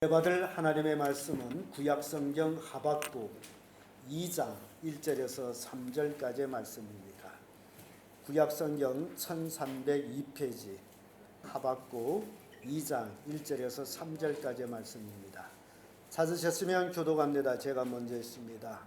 받을 하나님의 말씀은 구약성경 하박국 2장 1절에서 3절까지의 말씀입니다. 구약성경 1302페이지 하박국 2장 1절에서 3절까지의 말씀입니다. 찾으셨으면 교독합니다. 제가 먼저 했습니다.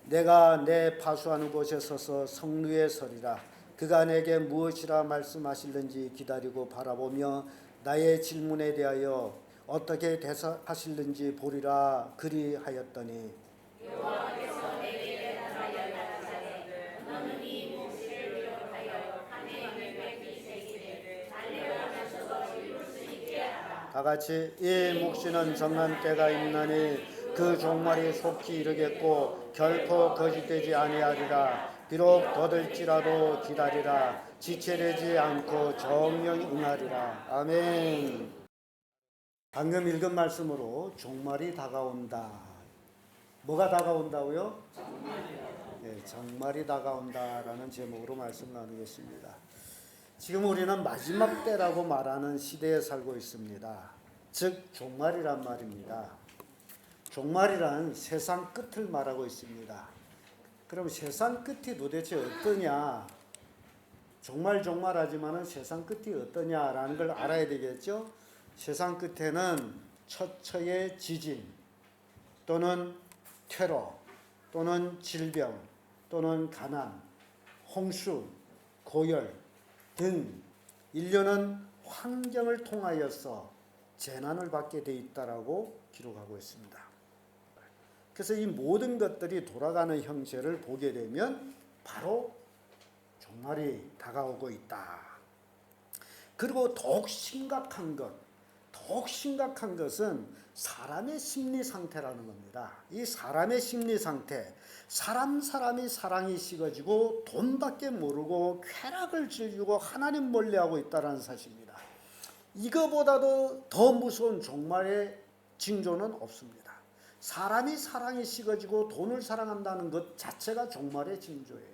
내가 내 파수하는 곳에 서서 성루에 서리라. 그가 내게 무엇이라 말씀하실는지 기다리고 바라보며 나의 질문에 대하여 어떻게 대사하실는지 보리라 그리하였더니 여호와께서 내게 대답하여 너는 이 묵시를 위로하여 하나님의 뵙기 새기되 달려가셔서 이룰 수 있게 하라. 다같이 이 묵시는 정한 때가 있나니 그 종말이 속히 이르겠고 결코 거짓되지 아니하리라. 비록 더딜지라도 기다리라. 지체되지 않고 정령히 응하리라. 아멘. 방금 읽은 말씀으로 종말이 다가온다. 뭐가 다가온다고요? 네, 종말이 다가온다라는 제목으로 말씀 나누겠습니다. 지금 우리는 마지막 때라고 말하는 시대에 살고 있습니다. 즉 종말이란 말입니다. 종말이란 세상 끝을 말하고 있습니다. 그럼 세상 끝이 도대체 어떠냐? 종말하지만은 세상 끝이 어떠냐라는 걸 알아야 되겠죠? 세상 끝에는 처처의 지진 또는 테러 또는 질병 또는 가난, 홍수, 고열 등 인류는 환경을 통하여서 재난을 받게 돼 있다라고 기록하고 있습니다. 그래서 이 모든 것들이 돌아가는 형체를 보게 되면 바로 종말이 다가오고 있다. 그리고 더욱 심각한 것은 사람의 심리 상태라는 겁니다. 이 사람의 심리 상태, 사람이 사랑이 식어지고 돈밖에 모르고 쾌락을 즐기고 하나님 멀리하고 있다는 사실입니다. 이거보다도 더 무서운 종말의 징조는 없습니다. 사람이 사랑이 식어지고 돈을 사랑한다는 것 자체가 종말의 징조예요.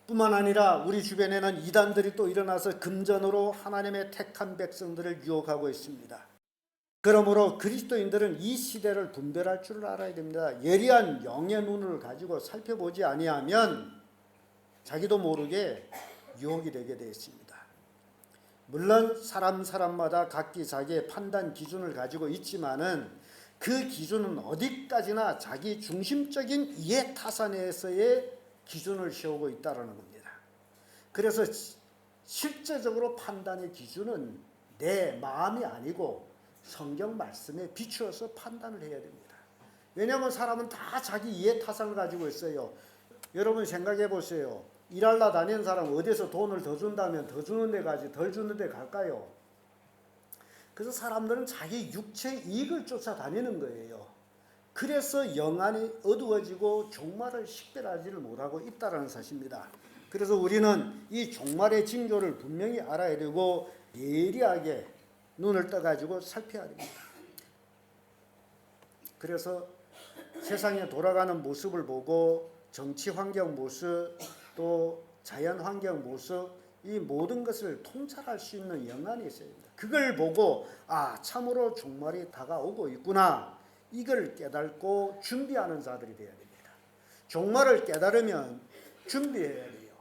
뿐만 아니라 우리 주변에는 이단들이 또 일어나서 금전으로 하나님의 택한 백성들을 유혹하고 있습니다. 그러므로 그리스도인들은 이 시대를 분별할 줄 알아야 됩니다. 예리한 영의 눈을 가지고 살펴보지 아니하면 자기도 모르게 유혹이 되게 되어 있습니다. 물론 사람마다 각기 자기의 판단 기준을 가지고 있지만은 그 기준은 어디까지나 자기 중심적인 이해 타산에서의 기준을 세우고 있다는 겁니다. 그래서 실제적으로 판단의 기준은 내 마음이 아니고 성경 말씀에 비추어서 판단을 해야 됩니다. 왜냐하면 사람은 다 자기 이해 타산을 가지고 있어요. 여러분 생각해 보세요. 일하러 다니는 사람 어디서 돈을 더 준다면 더 주는 데 가지 덜 주는 데 갈까요? 그래서 사람들은 자기 육체 이익을 쫓아 다니는 거예요. 그래서 영안이 어두워지고 종말을 식별하지를 못하고 있다는 사실입니다. 그래서 우리는 이 종말의 징조를 분명히 알아야 되고 예리하게 눈을 떠가지고 살펴야 됩니다. 그래서 세상에 돌아가는 모습을 보고 정치 환경 모습 또 자연 환경 모습 이 모든 것을 통찰할 수 있는 영안이 있어야 됩니다. 그걸 보고 참으로 종말이 다가오고 있구나. 이걸 깨닫고 준비하는 자들이 되어야 됩니다. 종말을 깨달으면 준비해야 돼요.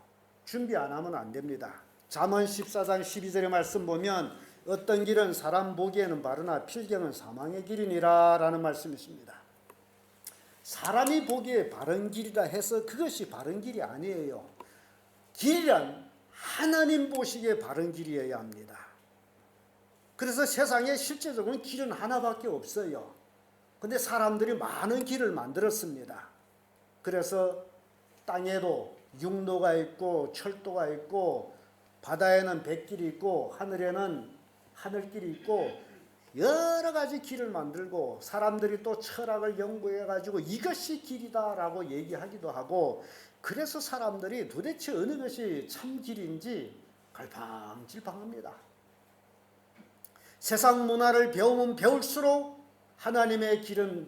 준비 안 하면 안 됩니다. 잠언 14장 12절의 말씀 보면 어떤 길은 사람 보기에는 바르나 필경은 사망의 길이니라 라는 말씀이 있습니다. 사람이 보기에 바른 길이라 해서 그것이 바른 길이 아니에요. 길이란 하나님 보시기에 바른 길이어야 합니다. 그래서 세상에 실제적으로는 길은 하나밖에 없어요. 근데 사람들이 많은 길을 만들었습니다. 그래서 땅에도 육로가 있고 철도가 있고 바다에는 뱃길이 있고 하늘에는 하늘길이 있고 여러 가지 길을 만들고 사람들이 또 철학을 연구해 가지고 이것이 길이다라고 얘기하기도 하고 그래서 사람들이 도대체 어느 것이 참 길인지 갈팡질팡합니다. 세상 문화를 배우면 배울수록 하나님의 길은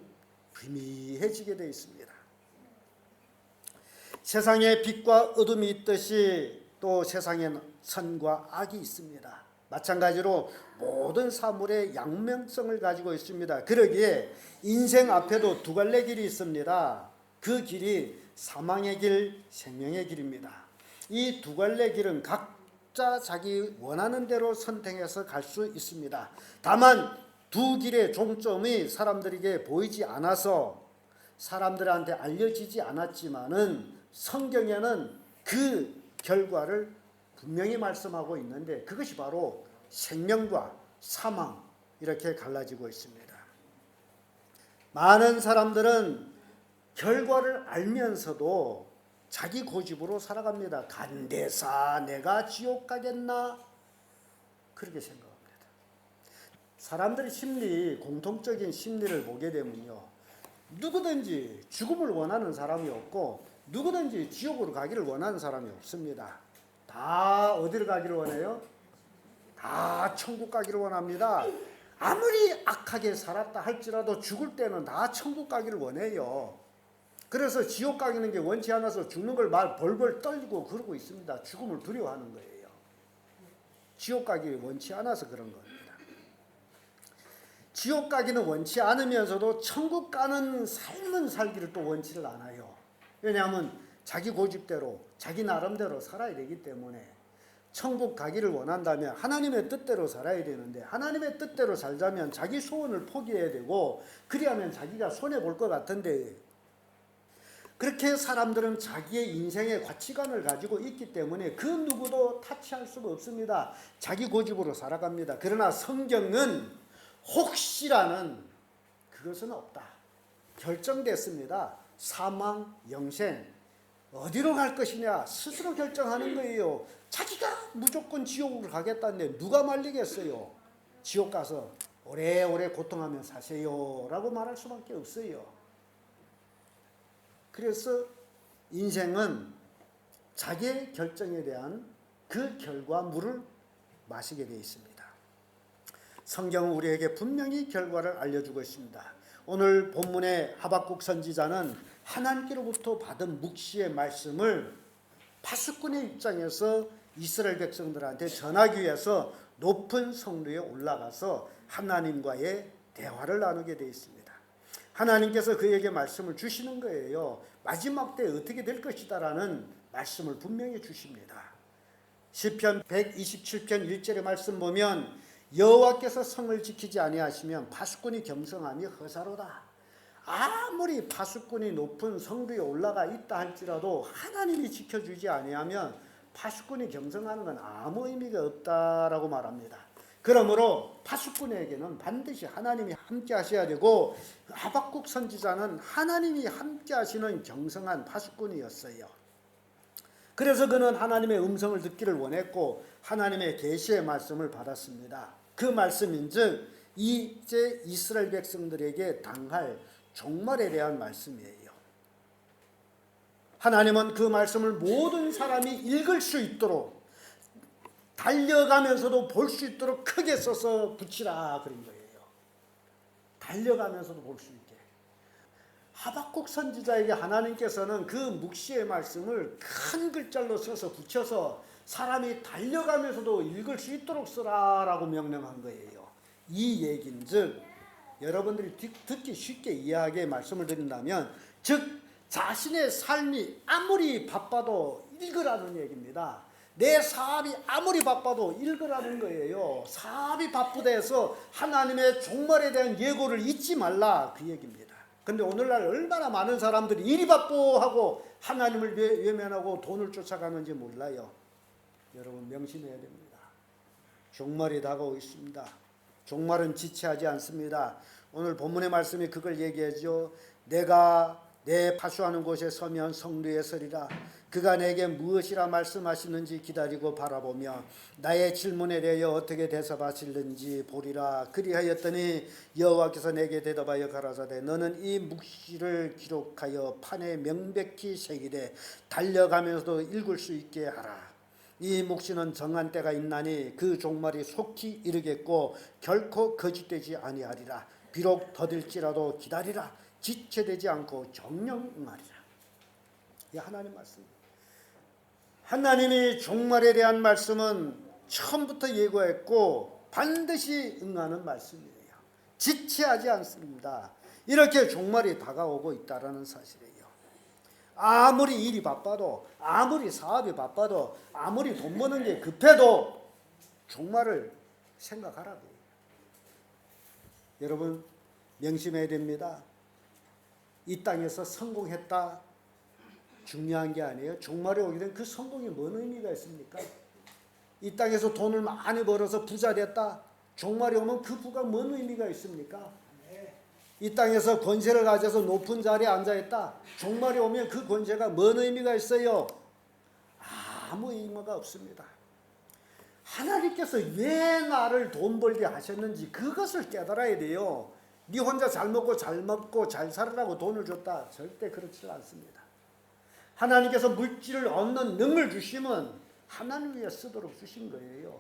희미해지게 되어 있습니다. 세상에 빛과 어둠이 있듯이 또 세상에는 선과 악이 있습니다. 마찬가지로 모든 사물의 양면성을 가지고 있습니다. 그러기에 인생 앞에도 두 갈래 길이 있습니다. 그 길이 사망의 길, 생명의 길입니다. 이 두 갈래 길은 각자 자기 원하는 대로 선택해서 갈 수 있습니다. 다만 두 길의 종점이 사람들에게 보이지 않아서 사람들한테 알려지지 않았지만은 성경에는 그 결과를 분명히 말씀하고 있는데 그것이 바로 생명과 사망 이렇게 갈라지고 있습니다. 많은 사람들은 결과를 알면서도 자기 고집으로 살아갑니다. 간대사 내가 지옥 가겠나 그렇게 생각합니다. 사람들의 심리, 공통적인 심리를 보게 되면요, 누구든지 죽음을 원하는 사람이 없고 누구든지 지옥으로 가기를 원하는 사람이 없습니다. 다 어디를 가기를 원해요? 다 천국 가기를 원합니다. 아무리 악하게 살았다 할지라도 죽을 때는 다 천국 가기를 원해요. 그래서 지옥 가기는 게 원치 않아서 죽는 걸 말 벌벌 떨고 그러고 있습니다. 죽음을 두려워하는 거예요. 지옥 가기 원치 않아서 그런 겁니다. 지옥 가기는 원치 않으면서도 천국 가는 삶은 살기를 또 원치를 않아요. 왜냐하면 자기 고집대로 자기 나름대로 살아야 되기 때문에 천국 가기를 원한다면 하나님의 뜻대로 살아야 되는데 하나님의 뜻대로 살자면 자기 소원을 포기해야 되고 그리하면 자기가 손해볼 것 같은데 그렇게 사람들은 자기의 인생의 가치관을 가지고 있기 때문에 그 누구도 타치할 수가 없습니다. 자기 고집으로 살아갑니다. 그러나 성경은 혹시라는 그것은 없다. 결정됐습니다. 사망, 영생 어디로 갈 것이냐 스스로 결정하는 거예요. 자기가 무조건 지옥으로 가겠다는데 누가 말리겠어요. 지옥 가서 오래오래 고통하며 사세요 라고 말할 수밖에 없어요. 그래서 인생은 자기의 결정에 대한 그 결과물을 마시게 되어 있습니다. 성경은 우리에게 분명히 결과를 알려주고 있습니다. 오늘 본문의 하박국 선지자는 하나님께로부터 받은 묵시의 말씀을 파수꾼의 입장에서 이스라엘 백성들한테 전하기 위해서 높은 성루에 올라가서 하나님과의 대화를 나누게 되어 있습니다. 하나님께서 그에게 말씀을 주시는 거예요. 마지막 때 어떻게 될 것이다라는 말씀을 분명히 주십니다. 시편 127편 1절의 말씀 보면 여호와께서 성을 지키지 아니하시면 파수꾼이 겸성함이 허사로다. 아무리 파수꾼이 높은 성루에 올라가 있다 할지라도 하나님이 지켜주지 아니하면 파수꾼이 겸성하는 건 아무 의미가 없다라고 말합니다. 그러므로 파수꾼에게는 반드시 하나님이 함께 하셔야 되고 하박국 선지자는 하나님이 함께 하시는 경성한 파수꾼이었어요. 그래서 그는 하나님의 음성을 듣기를 원했고 하나님의 계시의 말씀을 받았습니다. 그 말씀인즉 이제 이스라엘 백성들에게 당할 종말에 대한 말씀이에요. 하나님은 그 말씀을 모든 사람이 읽을 수 있도록 달려가면서도 볼 수 있도록 크게 써서 붙이라 그런 거예요. 달려가면서도 볼 수 있게. 하박국 선지자에게 하나님께서는 그 묵시의 말씀을 큰 글자로 써서 붙여서 사람이 달려가면서도 읽을 수 있도록 쓰라라고 명령한 거예요. 이 얘기인즉 여러분들이 듣기 쉽게 이해하게 말씀을 드린다면 즉 자신의 삶이 아무리 바빠도 읽으라는 얘기입니다. 내 사업이 아무리 바빠도 읽으라는 거예요. 사업이 바쁘다 해서 하나님의 종말에 대한 예고를 잊지 말라 그 얘기입니다. 근데 오늘날 얼마나 많은 사람들이 일이 바쁘하고 하나님을 외면하고 돈을 쫓아가는지 몰라요. 여러분 명심해야 됩니다. 종말이 다가오고 있습니다. 종말은 지체하지 않습니다. 오늘 본문의 말씀이 그걸 얘기하죠. 내가 내 파수하는 곳에 서면 성루에 서리라. 그가 내게 무엇이라 말씀하시는지 기다리고 바라보며 나의 질문에 대하여 어떻게 대답하실는지 보리라. 그리하였더니 여호와께서 내게 대답하여 가라사대 너는 이 묵시를 기록하여 판에 명백히 새기되 달려가면서도 읽을 수 있게 하라. 이 묵시는 정한 때가 있나니 그 종말이 속히 이르겠고 결코 거짓되지 아니하리라. 비록 더딜지라도 기다리라. 지체되지 않고 정령 응하리라. 이 하나님 말씀. 하나님이 종말에 대한 말씀은 처음부터 예고했고 반드시 응하는 말씀이에요. 지체하지 않습니다. 이렇게 종말이 다가오고 있다는 사실이에요. 아무리 일이 바빠도, 아무리 사업이 바빠도, 아무리 돈 버는 게 급해도 종말을 생각하라고 해요. 여러분 명심해야 됩니다. 이 땅에서 성공했다 중요한 게 아니에요. 종말에 오게 된 그 성공이 뭔 의미가 있습니까? 이 땅에서 돈을 많이 벌어서 부자 됐다. 종말에 오면 그 부가 뭔 의미가 있습니까? 이 땅에서 권세를 가져서 높은 자리에 앉아있다. 종말에 오면 그 권세가 뭔 의미가 있어요? 아무 의미가 없습니다. 하나님께서 왜 나를 돈 벌게 하셨는지 그것을 깨달아야 돼요. 네 혼자 잘 먹고 잘 살으라고 돈을 줬다. 절대 그렇지 않습니다. 하나님께서 물질을 얻는 능을 주시면 하나님 위해 쓰도록 주신 거예요.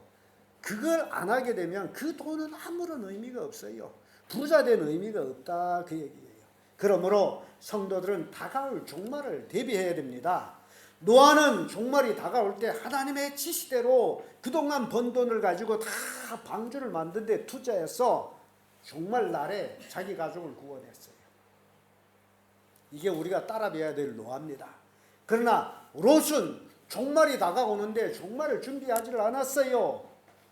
그걸 안 하게 되면 그 돈은 아무런 의미가 없어요. 부자 된 의미가 없다 그 얘기예요. 그러므로 성도들은 다가올 종말을 대비해야 됩니다. 노아는 종말이 다가올 때 하나님의 지시대로 그동안 번 돈을 가지고 다 방주를 만든 데 투자해서 종말 날에 자기 가족을 구원했어요. 이게 우리가 따라배워야 될 노아입니다. 그러나 롯은 종말이 다가오는데 종말을 준비하지를 않았어요.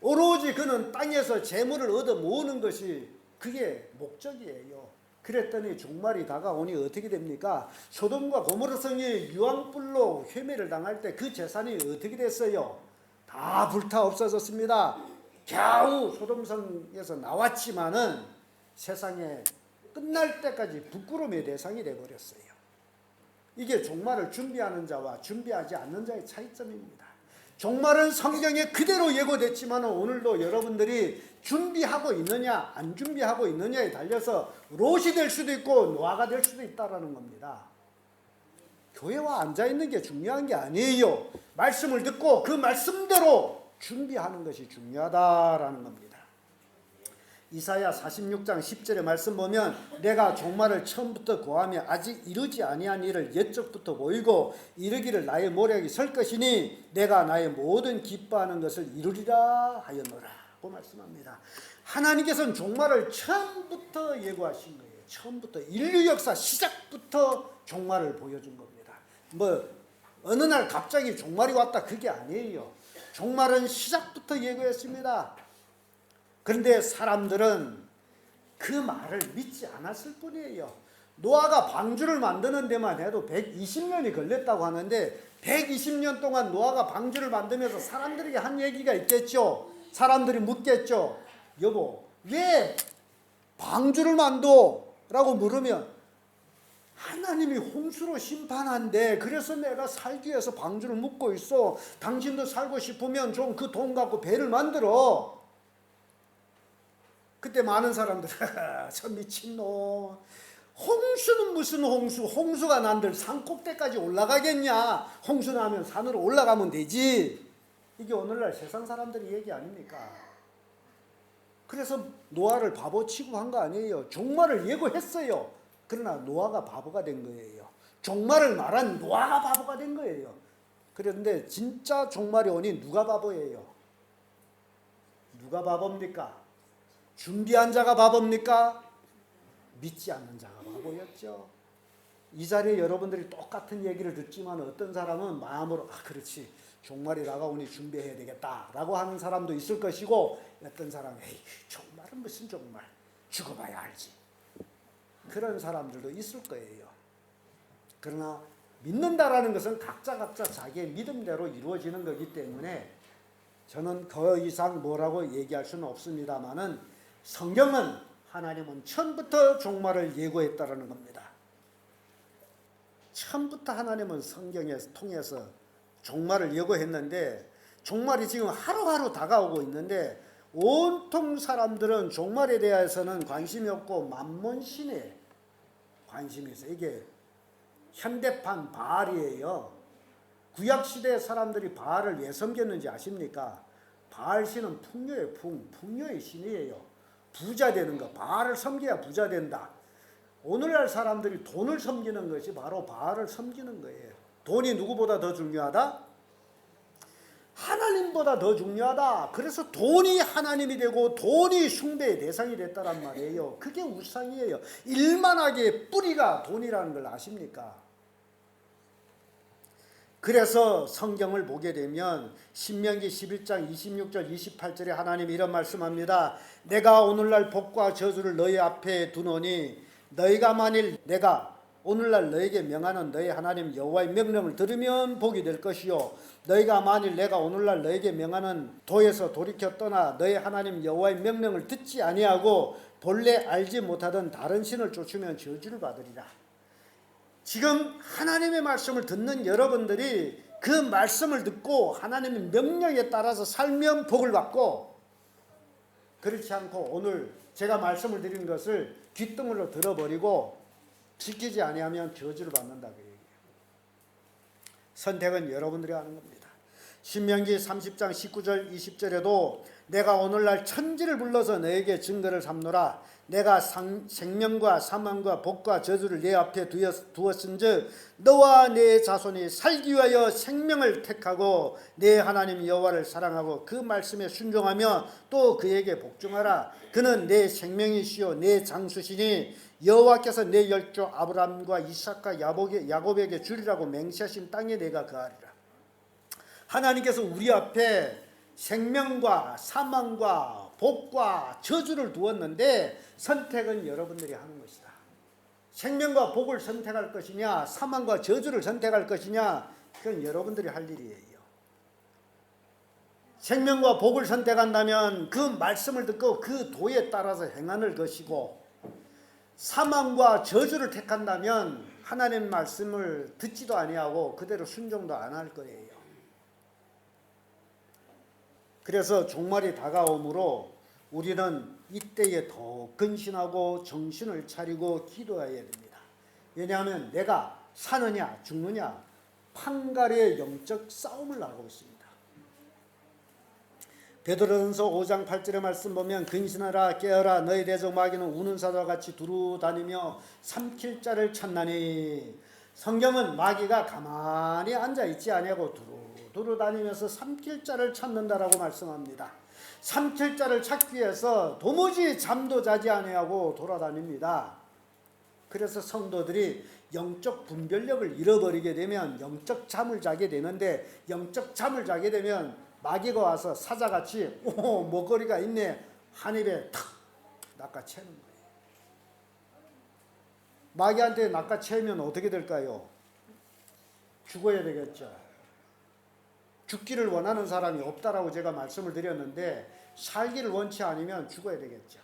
오로지 그는 땅에서 재물을 얻어 모으는 것이 그게 목적이에요. 그랬더니 종말이 다가오니 어떻게 됩니까? 소돔과 고모라 성이 유황불로 회매를 당할 때 그 재산이 어떻게 됐어요? 다 불타 없어졌습니다. 겨우 소돔성에서 나왔지만은 세상에 끝날 때까지 부끄러움의 대상이 되어버렸어요. 이게 종말을 준비하는 자와 준비하지 않는 자의 차이점입니다. 종말은 성경에 그대로 예고됐지만 오늘도 여러분들이 준비하고 있느냐 안 준비하고 있느냐에 달려서 롯이 될 수도 있고 노아가 될 수도 있다는 겁니다. 교회와 앉아있는 게 중요한 게 아니에요. 말씀을 듣고 그 말씀대로 준비하는 것이 중요하다라는 겁니다. 이사야 46장 10절의 말씀 보면 내가 종말을 처음부터 고하며 아직 이루지 아니한 일을 옛적부터 보이고 이르기를 나의 모략이 설 것이니 내가 나의 모든 기뻐하는 것을 이루리라 하였노라고 말씀합니다. 하나님께서는 종말을 처음부터 예고하신 거예요. 처음부터 인류 역사 시작부터 종말을 보여준 겁니다. 뭐 어느 날 갑자기 종말이 왔다 그게 아니에요. 종말은 시작부터 예고했습니다. 그런데 사람들은 그 말을 믿지 않았을 뿐이에요. 노아가 방주를 만드는 데만 해도 120년이 걸렸다고 하는데 120년 동안 노아가 방주를 만들면서 사람들에게 한 얘기가 있겠죠. 사람들이 묻겠죠. 여보 왜 방주를 만들어? 라고 물으면 하나님이 홍수로 심판한대. 그래서 내가 살기 위해서 방주를 묻고 있어. 당신도 살고 싶으면 좀 그 돈 갖고 배를 만들어. 그때 많은 사람들 저 미친놈 홍수는 무슨 홍수, 홍수가 난들 산 꼭대까지 올라가겠냐, 홍수 나면 산으로 올라가면 되지. 이게 오늘날 세상 사람들의 얘기 아닙니까? 그래서 노아를 바보 치고 한 거 아니에요. 종말을 예고했어요. 그러나 노아가 바보가 된 거예요. 종말을 말한 노아가 바보가 된 거예요. 그런데 진짜 종말이 오니 누가 바보예요? 누가 바보입니까? 준비한 자가 바보입니까? 믿지 않는 자가 바보였죠. 이 자리에 여러분들이 똑같은 얘기를 듣지만 어떤 사람은 마음으로 그렇지 종말이 다가오니 준비해야 되겠다라고 하는 사람도 있을 것이고, 어떤 사람은 에이 종말은 무슨 종말, 죽어봐야 알지, 그런 사람들도 있을 거예요. 그러나 믿는다라는 것은 각자 자기의 믿음대로 이루어지는 거기 때문에 저는 더 이상 뭐라고 얘기할 수는 없습니다만은 성경은 하나님은 처음부터 종말을 예고했다라는 겁니다. 처음부터 하나님은 성경에 통해서 종말을 예고했는데 종말이 지금 하루하루 다가오고 있는데 온통 사람들은 종말에 대해서는 관심이 없고 만몬신에 관심이 있어요. 이게 현대판 바알이에요. 구약시대 사람들이 바알을 왜 섬겼는지 아십니까? 바알 신은 풍요의 풍요의 신이에요. 부자 되는 거, 바알을 섬겨야 부자 된다. 오늘날 사람들이 돈을 섬기는 것이 바로 바알을 섬기는 거예요. 돈이 누구보다 더 중요하다? 하나님 하나님보다 더 중요하다. 그래서 돈이 하나님이 되고 돈이 숭배의 대상이 됐다란 말이에요. 그게 우상이에요. 일만하게 뿌리가 돈이라는 걸 아십니까? 그래서 성경을 보게 되면 신명기 11장 26절 28절에 하나님이 이런 말씀합니다. 내가 오늘날 복과 저주를 너희 앞에 두노니 너희가 만일 내가 오늘날 너에게 명하는 너희 하나님 여호와의 명령을 들으면 복이 될 것이요 너희가 만일 내가 오늘날 너에게 명하는 도에서 돌이켜 떠나 너희 하나님 여호와의 명령을 듣지 아니하고 본래 알지 못하던 다른 신을 쫓으면 저주를 받으리라. 지금 하나님의 말씀을 듣는 여러분들이 그 말씀을 듣고 하나님의 명령에 따라서 살면 복을 받고, 그렇지 않고 오늘 제가 말씀을 드린 것을 귓등으로 들어버리고 지키지 아니하면 저주를 받는다 그 얘기예요. 선택은 여러분들이 하는 겁니다. 신명기 30장 19절 20절에도 내가 오늘날 천지를 불러서 너에게 증거를 삼노라. 내가 생명과 사망과 복과 저주를 내 앞에 두었은즉 너와 내 자손이 살기 위하여 생명을 택하고 내 하나님 여호와를 사랑하고 그 말씀에 순종하며 또 그에게 복종하라. 그는 내 생명이시요 내 장수시니 여호와께서 내 열조 아브라함과 이삭과 야곱에게 주리라고 맹세하신 땅에 내가 거하리라. 하나님께서 우리 앞에 생명과 사망과 복과 저주를 두었는데 선택은 여러분들이 하는 것이다. 생명과 복을 선택할 것이냐 사망과 저주를 선택할 것이냐 그건 여러분들이 할 일이에요. 생명과 복을 선택한다면 그 말씀을 듣고 그 도에 따라서 행하는 것이고, 사망과 저주를 택한다면 하나님 말씀을 듣지도 아니하고 그대로 순종도 안 할 거예요. 그래서 종말이 다가오므로 우리는 이때에 더 근신하고 정신을 차리고 기도해야 됩니다. 왜냐하면 내가 사느냐 죽느냐 판갈의 영적 싸움을 하고 있습니다. 베드로전서 5장 8절의 말씀 보면 근신하라 깨어라 너희 대적 마귀는 우는 사자와 같이 두루 다니며 삼킬 자를 찾나니. 성경은 마귀가 가만히 앉아있지 아니하고 두루 다니면서 삼킬 자를 찾는다라고 말씀합니다. 삼킬 자를 찾기 위해서 도무지 잠도 자지 아니하고 돌아다닙니다. 그래서 성도들이 영적 분별력을 잃어버리게 되면 영적 잠을 자게 되는데, 영적 잠을 자게 되면 마귀가 와서 사자같이 오 먹거리가 있네 한 입에 탁 낚아채는 거예요. 마귀한테 낚아채면 어떻게 될까요? 죽어야 되겠죠. 죽기를 원하는 사람이 없다라고 제가 말씀을 드렸는데 살기를 원치 않으면 죽어야 되겠죠.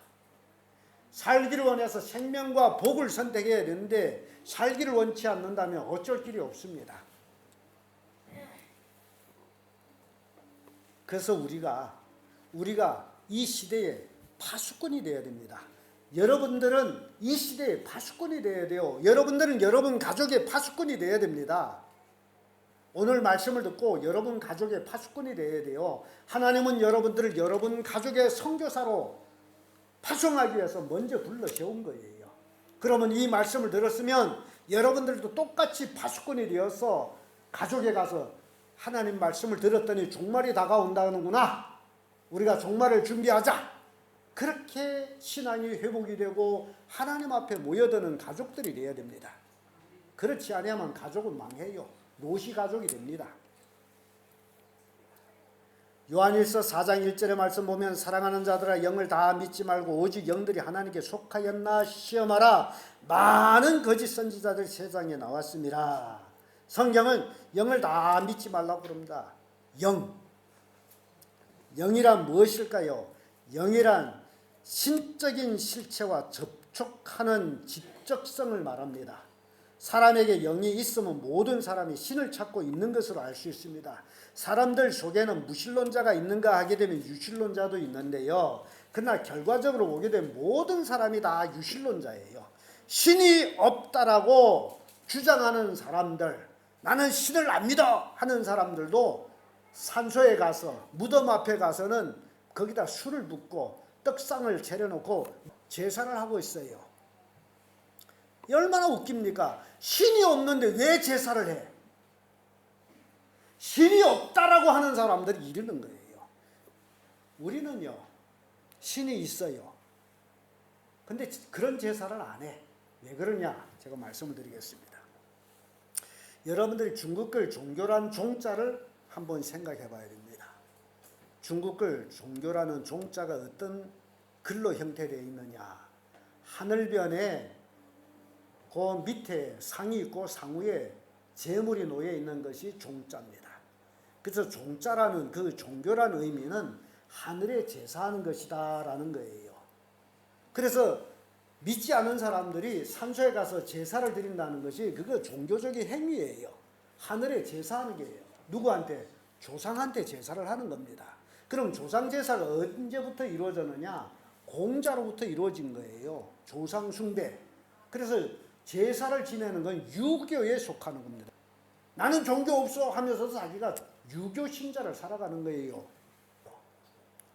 살기를 원해서 생명과 복을 선택해야 되는데 살기를 원치 않는다면 어쩔 길이 없습니다. 그래서 우리가 이 시대에 파수꾼이 되어야 됩니다. 여러분들은 이 시대에 파수꾼이 되어야 돼요. 여러분들은 여러분 가족의 파수꾼이 되어야 됩니다. 오늘 말씀을 듣고 여러분 가족의 파수꾼이 되어야 돼요. 하나님은 여러분들을 여러분 가족의 선교사로 파송하기 위해서 먼저 불러 세운 거예요. 그러면 이 말씀을 들었으면 여러분들도 똑같이 파수꾼이 되어서 가족에 가서 하나님 말씀을 들었더니 종말이 다가온다는구나. 우리가 종말을 준비하자. 그렇게 신앙이 회복이 되고 하나님 앞에 모여드는 가족들이 되어야 됩니다. 그렇지 않으면 가족은 망해요. 노시 가족이 됩니다. 요한일서 4장 1절의 말씀 보면 사랑하는 자들아 영을 다 믿지 말고 오직 영들이 하나님께 속하였나 시험하라. 많은 거짓 선지자들 세상에 나왔습니다. 성경은 영을 다 믿지 말라고 그럽니다. 영이란 무엇일까요? 영이란 신적인 실체와 접촉하는 지적성을 말합니다. 사람에게 영이 있으면 모든 사람이 신을 찾고 있는 것으로 알 수 있습니다. 사람들 속에는 무신론자가 있는가 하게 되면 유신론자도 있는데요. 그러나 결과적으로 보게 되면 모든 사람이 다 유신론자예요. 신이 없다라고 주장하는 사람들, 나는 신을 안 믿어 하는 사람들도 산소에 가서 무덤 앞에 가서는 거기다 술을 붓고 떡상을 차려놓고 제사를 하고 있어요. 얼마나 웃깁니까? 신이 없는데 왜 제사를 해? 신이 없다라고 하는 사람들이 이러는 거예요. 우리는요, 신이 있어요. 근데 그런 제사를 안 해. 왜 그러냐? 제가 말씀을 드리겠습니다. 여러분들이 중국글 종교란 종자를 한번 생각해 봐야 됩니다. 중국글 종교라는 종자가 어떤 글로 형태되어 있느냐? 하늘변에 그 밑에 상이 있고 상위에 재물이 놓여 있는 것이 종자입니다. 그래서 종자라는 그 종교라는 의미는 하늘에 제사하는 것이다라는 거예요. 그래서 믿지 않은 사람들이 산소에 가서 제사를 드린다는 것이 그거 종교적인 행위예요. 하늘에 제사하는 게예요. 누구한테? 조상한테 제사를 하는 겁니다. 그럼 조상 제사가 언제부터 이루어졌느냐? 공자로부터 이루어진 거예요. 조상 숭배. 그래서 제사를 지내는 건 유교에 속하는 겁니다. 나는 종교 없어 하면서 자기가 유교 신자를 살아가는 거예요.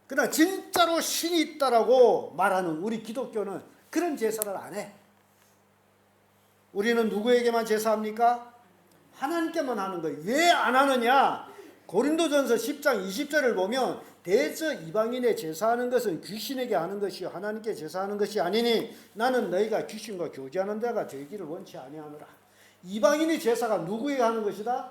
그러나 진짜로 신이 있다라고 말하는 우리 기독교는 그런 제사를 안 해. 우리는 누구에게만 제사합니까? 하나님께만 하는 거예요. 왜 안 하느냐? 고린도전서 10장 20절을 보면 대저 이방인의 제사하는 것은 귀신에게 하는 것이요 하나님께 제사하는 것이 아니니 나는 너희가 귀신과 교제하는 데가 되기를 원치 아니하노라. 이방인의 제사가 누구에게 하는 것이다?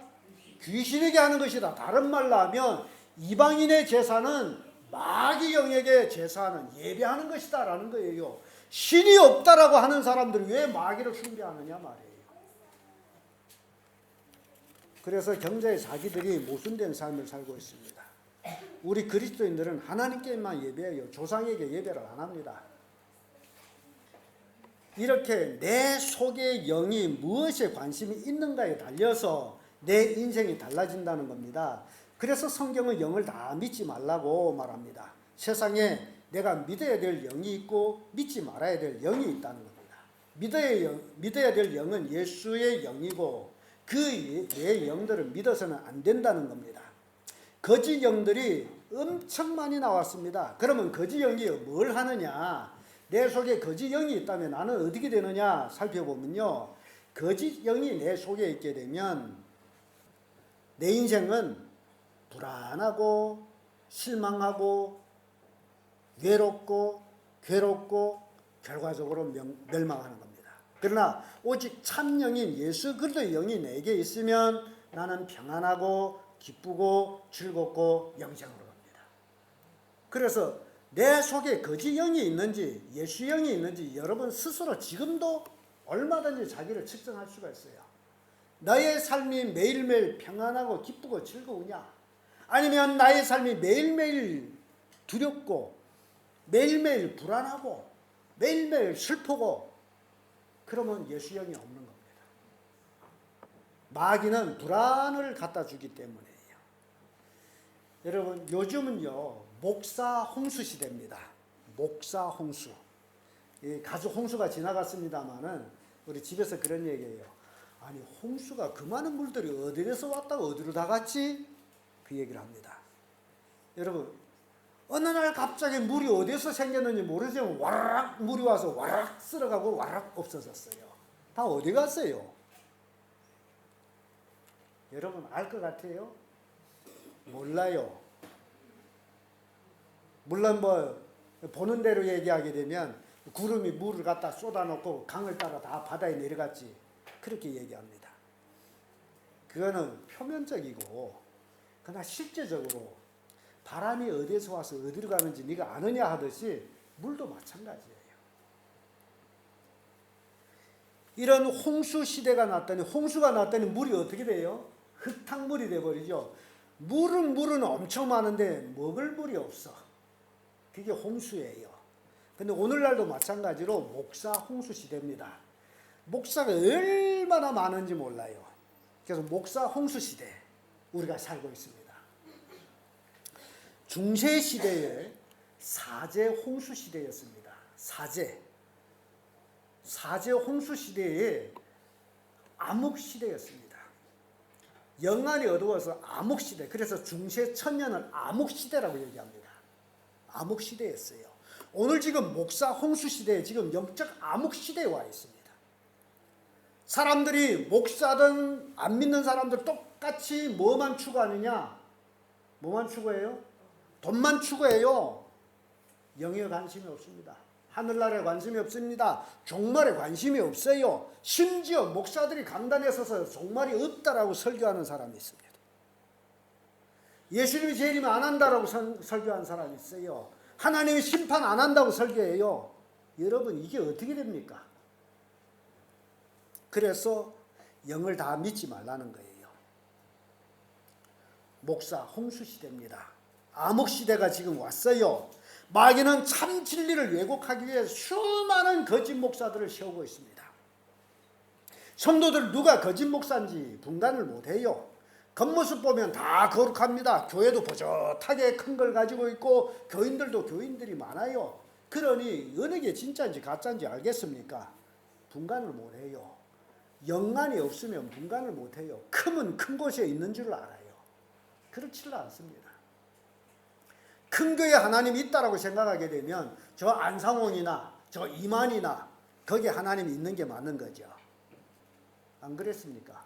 귀신에게 하는 것이다. 다른 말로 하면 이방인의 제사는 마귀 영에게 제사하는 예배하는 것이다 라는 거예요. 신이 없다라고 하는 사람들이 왜 마귀를 숭배하느냐 말이에요. 그래서 경제에 자기들이 모순된 삶을 살고 있습니다. 우리 그리스도인들은 하나님께만 예배해요. 조상에게 예배를 안 합니다. 이렇게 내 속의 영이 무엇에 관심이 있는가에 달려서 내 인생이 달라진다는 겁니다. 그래서 성경은 영을 다 믿지 말라고 말합니다. 세상에 내가 믿어야 될 영이 있고 믿지 말아야 될 영이 있다는 겁니다. 믿어야 될 영은 예수의 영이고 그 내 영들을 믿어서는 안 된다는 겁니다. 거짓 영들이 엄청 많이 나왔습니다. 그러면 거짓 영이 뭘 하느냐? 내 속에 거짓 영이 있다면 나는 어떻게 되느냐 살펴보면요. 거짓 영이 내 속에 있게 되면 내 인생은 불안하고 실망하고 외롭고 괴롭고 결과적으로 멸망하는 겁니다. 그러나 오직 참영인 예수 그리스도의 영이 내게 있으면 나는 평안하고 기쁘고 즐겁고 영생으로 갑니다. 그래서 내 속에 거짓 영이 있는지 예수 영이 있는지 여러분 스스로 지금도 얼마든지 자기를 측정할 수가 있어요. 나의 삶이 매일매일 평안하고 기쁘고 즐거우냐? 아니면 나의 삶이 매일매일 두렵고 매일매일 불안하고 매일매일 슬프고 그러면 예수 영이 없는 겁니다. 마귀는 불안을 갖다 주기 때문이에요. 여러분 요즘은요 목사 홍수 시대입니다. 목사 홍수. 가족 홍수가 지나갔습니다마는 우리 집에서 그런 얘기예요. 아니 홍수가 그 많은 물들이 어디에서 왔다가 어디로 다 갔지? 그 얘기를 합니다. 여러분 어느 날 갑자기 물이 어디서 생겼는지 모르지만 와락 물이 와서 와락 쓸어가고 와락 없어졌어요. 다 어디 갔어요? 여러분 알 것 같아요? 몰라요. 물론 뭐 보는 대로 얘기하게 되면 구름이 물을 갖다 쏟아놓고 강을 따라 다 바다에 내려갔지 그렇게 얘기합니다. 그거는 표면적이고 그러나 실제적으로 바람이 어디에서 와서 어디로 가는지 네가 아느냐 하듯이 물도 마찬가지예요. 이런 홍수 시대가 났더니 홍수가 났더니 물이 어떻게 돼요? 흙탕물이 돼버리죠. 물은 엄청 많은데 먹을 물이 없어. 그게 홍수예요. 근데 오늘날도 마찬가지로 목사 홍수 시대입니다. 목사가 얼마나 많은지 몰라요. 그래서 목사 홍수 시대 우리가 살고 있습니다. 중세 시대에 사제 홍수 시대였습니다. 사제 홍수 시대에 암흑 시대였습니다. 영안이 어두워서 암흑 시대. 그래서 중세 천년을 암흑 시대라고 얘기합니다. 암흑 시대였어요. 오늘 지금 목사 홍수 시대에 지금 영적 암흑 시대에 와 있습니다. 사람들이 목사든 안 믿는 사람들 똑같이 뭐만 추구하느냐? 뭐만 추구해요? 돈만 추구해요. 영에 관심이 없습니다. 하늘나라에 관심이 없습니다. 종말에 관심이 없어요. 심지어 목사들이 강단에 서서 종말이 없다라고 설교하는 사람이 있습니다. 예수님이 재림 안 한다라고 설교하는 사람이 있어요. 하나님이 심판 안 한다고 설교해요. 여러분 이게 어떻게 됩니까? 그래서 영을 다 믿지 말라는 거예요. 목사 홍수 시대입니다. 암흑 시대가 지금 왔어요. 마귀는 참 진리를 왜곡하기 위해 수많은 거짓 목사들을 세우고 있습니다. 성도들 누가 거짓 목사인지 분간을 못해요. 겉모습 보면 다 거룩합니다. 교회도 버젓하게 큰 걸 가지고 있고 교인들도 교인들이 많아요. 그러니 어느 게 진짜인지 가짜인지 알겠습니까? 분간을 못해요. 영안이 없으면 분간을 못해요. 크면 큰 곳에 있는 줄 알아요. 그렇지는 않습니다. 큰 교회 하나님이 있다라고 생각하게 되면 저 안상홍이나 저 이만이나 거기에 하나님이 있는 게 맞는 거죠. 안 그랬습니까?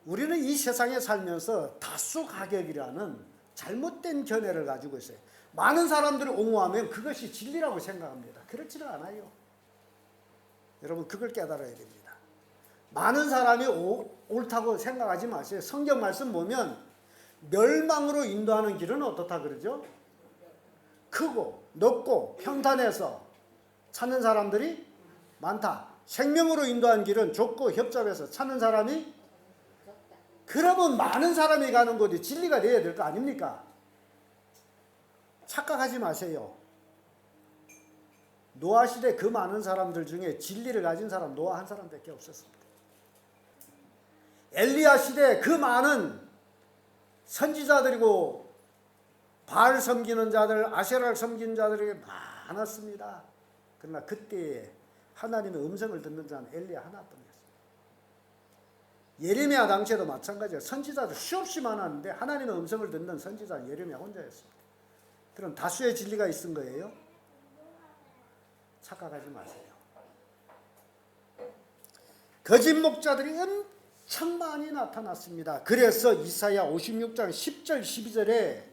우리는 이 세상에 살면서 다수 가격이라는 잘못된 견해를 가지고 있어요. 많은 사람들이 옹호하면 그것이 진리라고 생각합니다. 그렇지는 않아요. 여러분 그걸 깨달아야 됩니다. 많은 사람이 옳다고 생각하지 마세요. 성경 말씀 보면 멸망으로 인도하는 길은 어떻다 그러죠? 크고 넓고 평탄해서 찾는 사람들이 많다. 생명으로 인도하는 길은 좁고 협잡해서 찾는 사람이, 그러면 많은 사람이 가는 곳이 진리가 되어야 될 거 아닙니까? 착각하지 마세요. 노아 시대 그 많은 사람들 중에 진리를 가진 사람 노아 한 사람밖에 없었습니다. 엘리야 시대 그 많은 선지자들이고 바알 섬기는 자들, 아세라를 섬기는 자들이 많았습니다. 그러나 그때에 하나님의 음성을 듣는 자는 엘리야 하나뿐이었습니다. 예레미야 당시에도 마찬가지예요. 선지자들 수없이 많았는데 하나님의 음성을 듣는 선지자는 예레미야 혼자였습니다. 그럼 다수의 진리가 있은 거예요? 착각하지 마세요. 거짓 목자들이 엄청 많이 나타났습니다. 그래서 이사야 56장 10절 12절에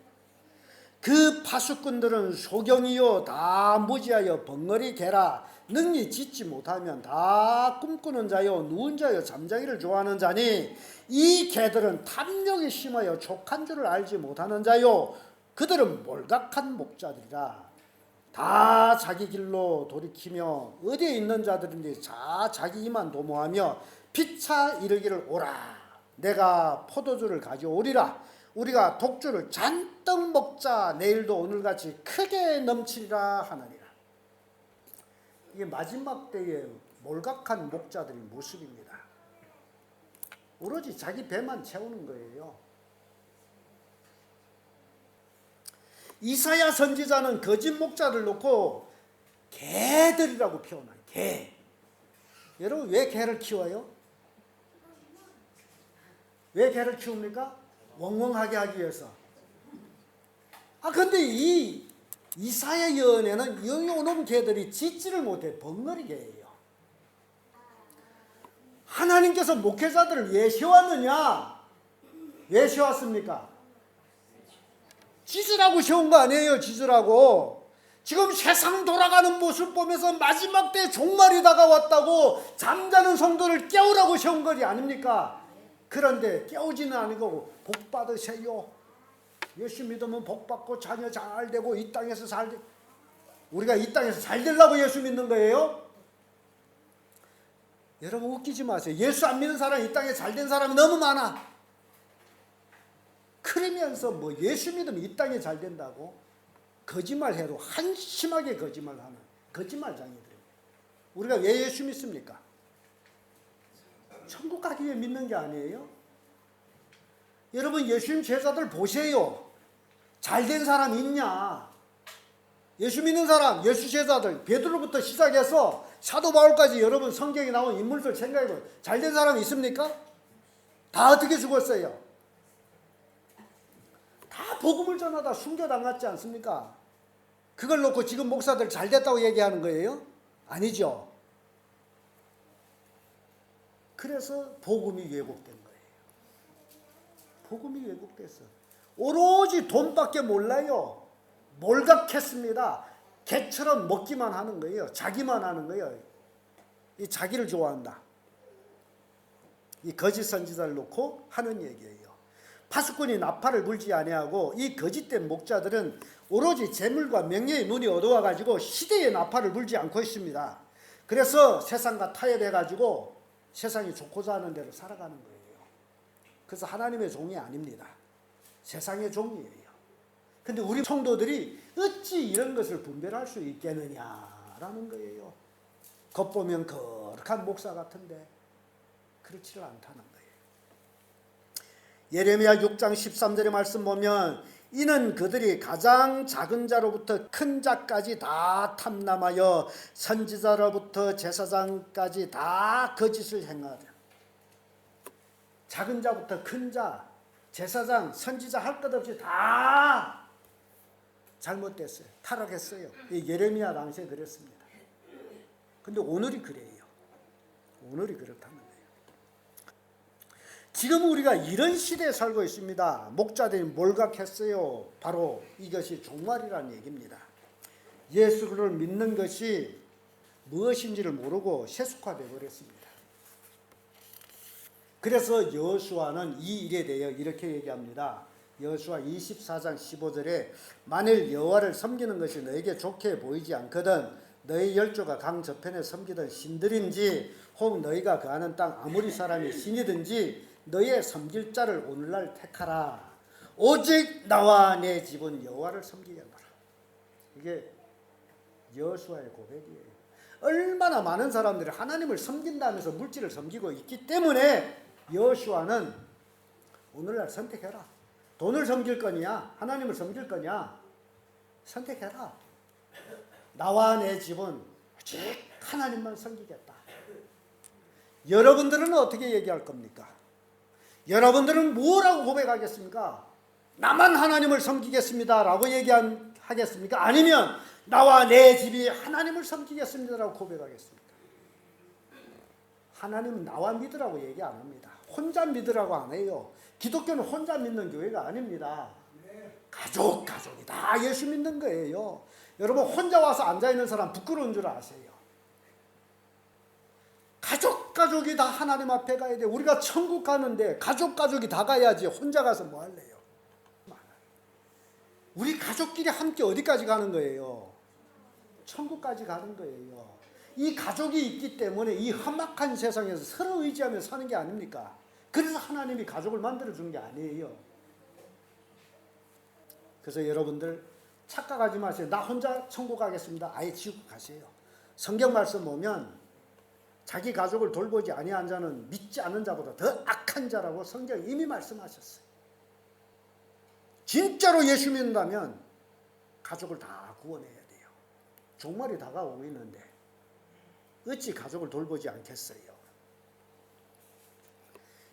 그 파수꾼들은 소경이요 다 무지하여 벙어리 개라 능히 짓지 못하면 다 꿈꾸는 자요 누운 자요 잠자기를 좋아하는 자니 이 개들은 탐욕이 심하여 족한 줄을 알지 못하는 자요 그들은 몰각한 목자들이라. 다 자기 길로 돌이키며 어디에 있는 자들인지 자기 이만 도모하며 피차 이르기를 오라 내가 포도주를 가져오리라 우리가 독주를 잔뜩 먹자 내일도 오늘같이 크게 넘치리라 하느니라. 이게 마지막 때의 몰각한 목자들의 모습입니다. 오로지 자기 배만 채우는 거예요. 이사야 선지자는 거짓 목자를 놓고 개들이라고 표현해요. 개. 여러분 왜 개를 키워요? 왜 개를 키웁니까? 웡웡하게 하기 위해서. 근데 이 이사야 예언에는 영혼없는 개들이 짖지를 못해 벙어리 개예요. 하나님께서 목회자들을 왜 세웠느냐? 왜 세웠습니까? 짖으라고 세운 거 아니에요. 짖으라고. 지금 세상 돌아가는 모습 보면서 마지막 때 종말이 다가왔다고 잠자는 성도를 깨우라고 세운 것이 아닙니까? 그런데 깨우지는 아니고 복 받으세요. 예수 믿으면 복 받고 자녀 잘 되고 이 땅에서 잘 되. 우리가 이 땅에서 잘 되려고 예수 믿는 거예요? 여러분 웃기지 마세요. 예수 안 믿는 사람 이 땅에 잘 된 사람이 너무 많아. 그러면서 뭐 예수 믿으면 이 땅에 잘 된다고 거짓말해도 한심하게 거짓말하는 거짓말장이들입니다. 우리가 왜 예수 믿습니까? 천국 가기 위해 믿는 게 아니에요? 여러분 예수님 제자들 보세요. 잘된 사람 있냐? 예수 믿는 사람, 예수 제자들 베드로부터 시작해서 사도 바울까지 여러분 성경에 나온 인물들 생각해보세요. 잘된 사람 있습니까? 다 어떻게 죽었어요? 다 복음을 전하다 순교당했지 않습니까? 그걸 놓고 지금 목사들 잘됐다고 얘기하는 거예요? 아니죠. 그래서 복음이 왜곡된 거예요. 복음이 왜곡됐어. 오로지 돈밖에 몰라요. 몰각했습니다. 개처럼 먹기만 하는 거예요. 자기만 하는 거예요. 이 자기를 좋아한다. 이 거짓 선지자를 놓고 하는 얘기예요. 파수꾼이 나팔을 불지 아니하고 이 거짓된 목자들은 오로지 재물과 명예의 눈이 어두워 가지고 시대의 나팔을 불지 않고 있습니다. 그래서 세상과 타협해 가지고 세상이 좋고자 하는 대로 살아가는 거예요. 그래서 하나님의 종이 아닙니다. 세상의 종이에요. 근데 우리 성도들이 어찌 이런 것을 분별할 수 있겠느냐라는 거예요. 겉보면 거룩한 목사 같은데 그렇지를 않다는 거예요. 예레미야 6장 13절의 말씀 보면 이는 그들이 가장 작은 자로부터 큰 자까지 다 탐남하여 선지자로부터 제사장까지 다 거짓을 행하되, 작은 자부터 큰 자, 제사장, 선지자 할 것 없이 다 잘못됐어요. 타락했어요. 예레미야 당시에 그랬습니다. 근데 오늘이 그래요. 오늘이 그렇다는 거예요. 지금 우리가 이런 시대에 살고 있습니다. 목자들이 몰각했어요. 바로 이것이 종말이라는 얘기입니다. 예수를 믿는 것이 무엇인지를 모르고 세속화되어 버렸습니다. 그래서 여호수아는 이 일에 대해 이렇게 얘기합니다. 여호수아 24장 15절에 만일 여호와를 섬기는 것이 너에게 좋게 보이지 않거든 너희 열조가 강 저편에 섬기던 신들인지 혹 너희가 거하는 땅 아무리 사람이 신이든지 너희의 섬길 자를 오늘날 택하라. 오직 나와 내 집은 여호와를 섬기겠노라. 이게 여호수아의 고백이에요. 얼마나 많은 사람들이 하나님을 섬긴다면서 물질을 섬기고 있기 때문에 여호수아는 오늘날 선택해라. 돈을 섬길 거냐 하나님을 섬길 거냐 선택해라. 나와 내 집은 오직 하나님만 섬기겠다. 여러분들은 어떻게 얘기할 겁니까? 여러분들은 뭐라고 고백하겠습니까? 나만 하나님을 섬기겠습니다 라고 얘기하겠습니까? 아니면 나와 내 집이 하나님을 섬기겠습니다 라고 고백하겠습니까? 하나님은 나와 믿으라고 얘기 안 합니다. 혼자 믿으라고 안 해요. 기독교는 혼자 믿는 교회가 아닙니다. 가족이 다 예수 믿는 거예요. 여러분 혼자 와서 앉아있는 사람 부끄러운 줄 아세요? 가족이 다 하나님 앞에 가야 돼. 우리가 천국 가는데 가족이 다 가야지 혼자 가서 뭐 할래요? 우리 가족끼리 함께 어디까지 가는 거예요? 천국까지 가는 거예요. 이 가족이 있기 때문에 이 험악한 세상에서 서로 의지하며 사는 게 아닙니까? 그래서 하나님이 가족을 만들어준 게 아니에요. 그래서 여러분들 착각하지 마세요. 나 혼자 천국 가겠습니다. 아예 지옥 가세요. 성경 말씀 보면 자기 가족을 돌보지 아니한 자는 믿지 않는 자보다 더 악한 자라고 성경이 이미 말씀하셨어요. 진짜로 예수 믿는다면 가족을 다 구원해야 돼요. 종말이 다가오고 있는데 어찌 가족을 돌보지 않겠어요?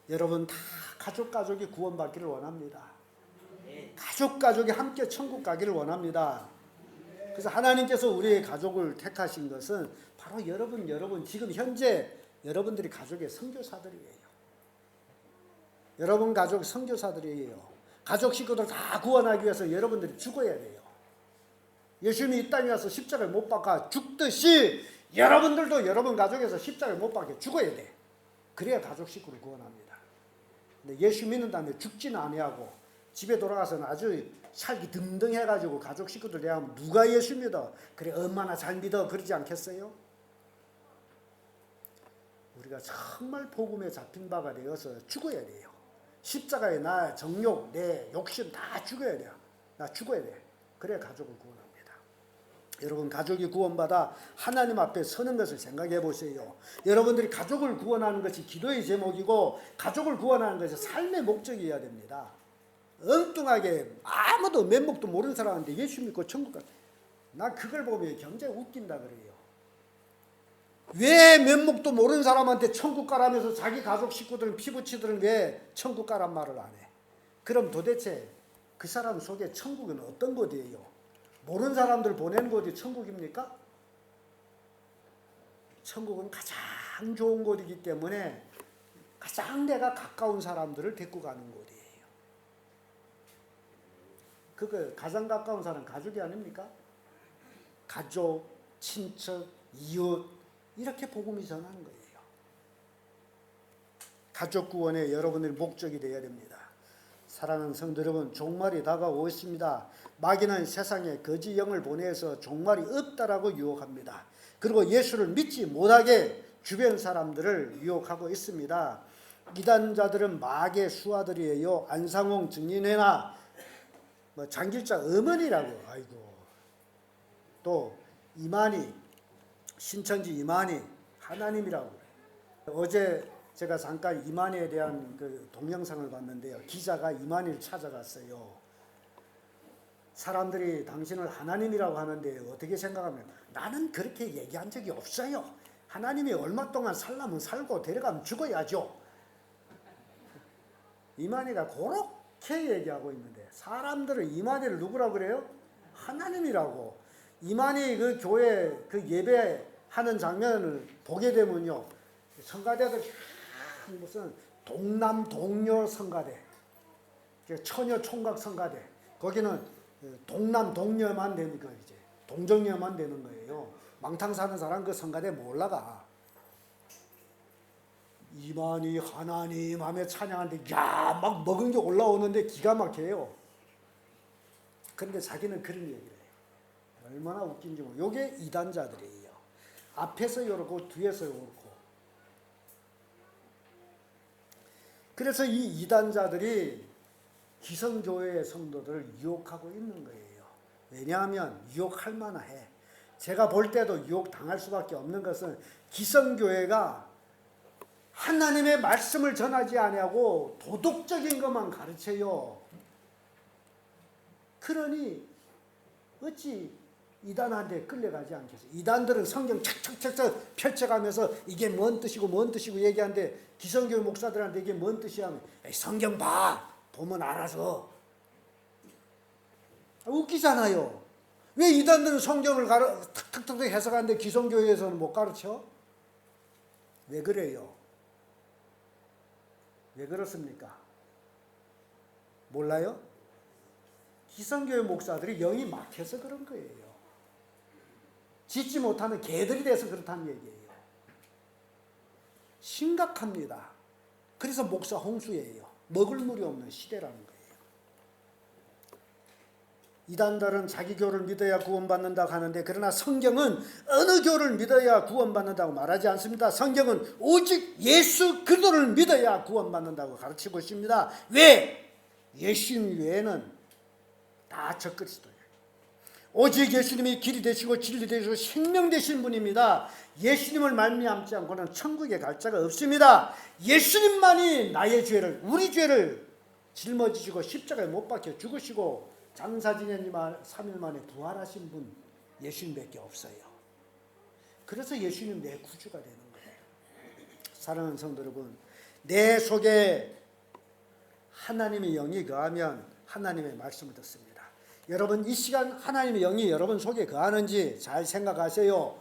여러분 다 가족이 구원받기를 원합니다. 가족이 함께 천국 가기를 원합니다. 그래서 하나님께서 우리의 가족을 택하신 것은 바로 여러분 지금 현재 여러분들이 가족의 선교사들이에요. 여러분 가족 선교사들이에요. 가족 식구들 다 구원하기 위해서 여러분들이 죽어야 돼요. 예수님이 이 땅에 와서 십자가에 못 박아 죽듯이 여러분들도 여러분 가족에서 십자가에 못 박혀 죽어야 돼. 그래야 가족 식구를 구원합니다. 근데 예수 믿는 다음에 죽지는 아니하고 집에 돌아가서는 아주 살기 등등해가지고 가족 식구들 대하면 누가 예수 믿어? 그래 얼마나 잘 믿어? 그러지 않겠어요? 우리가 정말 복음에 잡힌 바가 되어서 죽어야 돼요. 십자가에 나 정욕, 내 욕심 다 죽어야 돼요. 나 죽어야 돼. 그래야 가족을 구원합니다. 여러분 가족이 구원받아 하나님 앞에 서는 것을 생각해 보세요. 여러분들이 가족을 구원하는 것이 기도의 제목이고 가족을 구원하는 것이 삶의 목적이어야 됩니다. 엉뚱하게 아무도 면목도 모르는 사람한테 예수 믿고 천국 가. 나 그걸 보면 굉장히 웃긴다 그래요. 왜 면목도 모르는 사람한테 천국 가라면서 자기 가족 식구들은 피부치들은 왜 천국 가란 말을 안 해? 그럼 도대체 그 사람 속에 천국은 어떤 곳이에요? 모르는 사람들 보내는 곳이 천국입니까? 천국은 가장 좋은 곳이기 때문에 가장 내가 가까운 사람들을 데리고 가는 곳이에요. 그거 가장 가까운 사람 가족이 아닙니까? 가족, 친척, 이웃 이렇게 복음이 전하는 거예요. 가족 구원에 여러분들이 목적이 되어야 됩니다. 사랑하는 성도 여러분, 종말이 다가오고 있습니다. 마귀는 세상에 거지 영을 보내서 종말이 없다라고 유혹합니다. 그리고 예수를 믿지 못하게 주변 사람들을 유혹하고 있습니다. 이단자들은 마귀의 수하들이에요. 안상홍 증인회나 장길자 어머니라고. 아이고. 또 이만희, 신천지 이만희 하나님이라고. 어제 제가 잠깐 이만희에 대한 그 동영상을 봤는데요. 기자가 이만희를 찾아갔어요. 사람들이 당신을 하나님이라고 하는데 어떻게 생각하면 나는 그렇게 얘기한 적이 없어요. 하나님이 얼마 동안 살라면 살고 데려가면 죽어야죠. 이만희가 그렇게 얘기하고 있는데 사람들은 이만희를 누구라고 그래요? 하나님이라고. 이만희 그 교회 그 예배하는 장면을 보게 되면요. 성가대들 무슨 동남 동료 성가대, 처녀 총각 성가대. 거기는 동남 동녀만 되는 거예요. 이제 동정녀만 되는 거예요. 망탕 사는 사람 그 성가대 못 올라가. 이만희 하나님 하며 찬양하는데 야 막 먹은 게 올라오는데 기가 막혀요. 그런데 자기는 그런 얘기를 해요. 얼마나 웃긴지 모르겠어요. 요게 이단자들이에요. 앞에서 요렇고 뒤에서 요렇고. 그래서 이 이단자들이 기성교회의 성도들을 유혹하고 있는 거예요. 왜냐하면 유혹할 만해. 제가 볼 때도 유혹 당할 수밖에 없는 것은 기성교회가 하나님의 말씀을 전하지 아니하고 도덕적인 것만 가르쳐요. 그러니 어찌 이단한테 끌려가지 않겠어요. 이단들은 성경 착착착착 펼쳐가면서 이게 뭔 뜻이고 뭔 뜻이고 얘기하는데 기성교회 목사들한테 이게 뭔 뜻이야 하면 성경 봐. 보면 알아서. 웃기잖아요. 왜 이단들은 성경을 탁탁탁 해석하는데 기성교회에서는 못 가르쳐? 왜 그래요? 왜 그렇습니까? 몰라요? 기성교회 목사들이 영이 막혀서 그런 거예요. 짓지 못하는 개들이 돼서 그렇다는 얘기예요. 심각합니다. 그래서 목사 홍수예요. 먹을 물이 없는 시대라는 거예요. 이단들은 자기 교를 믿어야 구원받는다고 하는데 그러나 성경은 어느 교를 믿어야 구원받는다고 말하지 않습니다. 성경은 오직 예수 그리스도를 믿어야 구원받는다고 가르치고 있습니다. 왜? 예수님 외에는 다 적그리스도예요. 오직 예수님이 길이 되시고 진리 되시고 생명 되신 분입니다. 예수님을 말미암지 않고는 천국에 갈 자가 없습니다. 예수님만이 나의 죄를, 우리 죄를 짊어지시고 십자가에 못 박혀 죽으시고 장사 지낸 3일 만에 부활하신 분 예수님밖에 없어요. 그래서 예수님 내 구주가 되는 거예요. 사랑하는 성도 여러분, 내 속에 하나님의 영이 거하면 하나님의 말씀을 듣습니다. 여러분 이 시간 하나님의 영이 여러분 속에 거하는지 잘 생각하세요.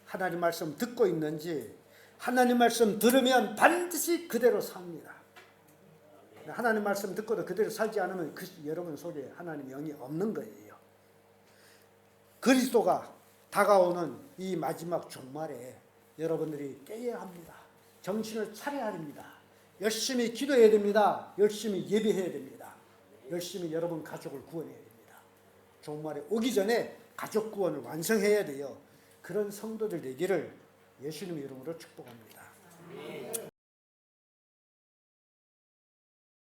하나님 말씀 듣고 있는지. 하나님 말씀 들으면 반드시 그대로 삽니다. 하나님 말씀 듣고도 그대로 살지 않으면 여러분 속에 하나님의 영이 없는 거예요. 그리스도가 다가오는 이 마지막 종말에 여러분들이 깨어야 합니다. 정신을 차려야 됩니다. 열심히 기도해야 됩니다. 열심히 예배해야 됩니다. 열심히 여러분 가족을 구원해야 됩니다. 종말에 오기 전에 가족 구원을 완성해야 돼요. 그런 성도들 되기를 예수님 이름으로 축복합니다.